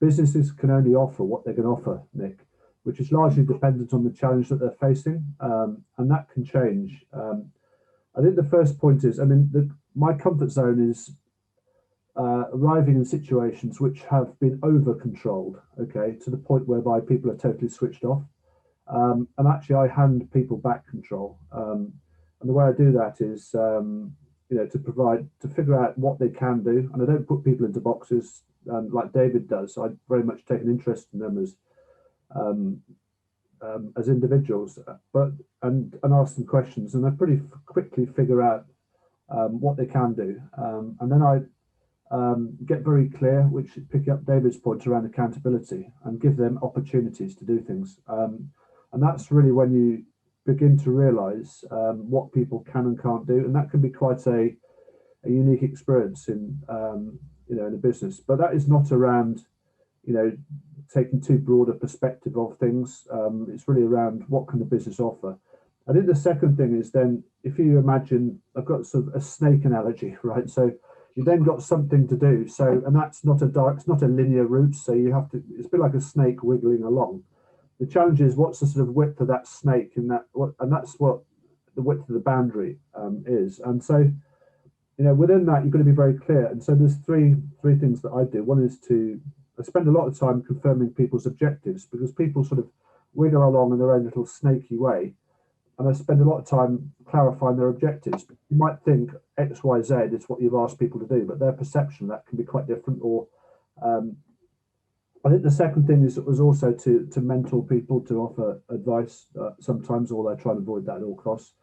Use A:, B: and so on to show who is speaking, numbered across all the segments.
A: businesses can only offer what they can offer, Nick, which is largely dependent on the challenge that they're facing, and that can change. I think the first point is, I mean, my comfort zone is arriving in situations which have been over controlled, okay, to the point whereby people are totally switched off. And actually, I hand people back control. And the way I do that is, to figure out what they can do. And I don't put people into boxes like David does. I very much take an interest in them as individuals, and ask them questions. And I pretty quickly figure out what they can do. And then I get very clear, which picking up David's point around accountability, and give them opportunities to do things. And that's really when you begin to realize what people can and can't do. And that can be quite a unique experience in a business. But that is not around, taking too broad a perspective of things. It's really around what can the business offer. I think the second thing is then, if you imagine, I've got sort of a snake analogy, right? So you then got something to do. So, and that's not it's not a linear route. So you have to, it's a bit like a snake wiggling along. The challenge is, what's the sort of width of that snake, and that's what the width of the boundary is. And so, within that, you've got to be very clear. And so there's three things that I do. One is I spend a lot of time confirming people's objectives, because people sort of wiggle along in their own little snaky way. And I spend a lot of time clarifying their objectives. You might think X, Y, Z is what you've asked people to do, but their perception of that can be quite different. Or I think the second thing is also to mentor people, to offer advice sometimes, although I try and avoid that at all costs.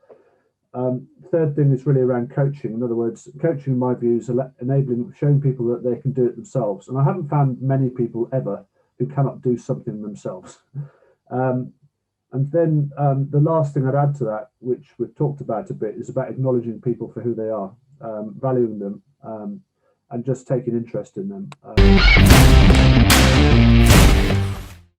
A: Third thing is really around coaching. In other words, coaching, in my view, is showing people that they can do it themselves. And I haven't found many people ever who cannot do something themselves. And then the last thing I'd add to that, which we've talked about a bit, is about acknowledging people for who they are, valuing them, and just taking interest in them.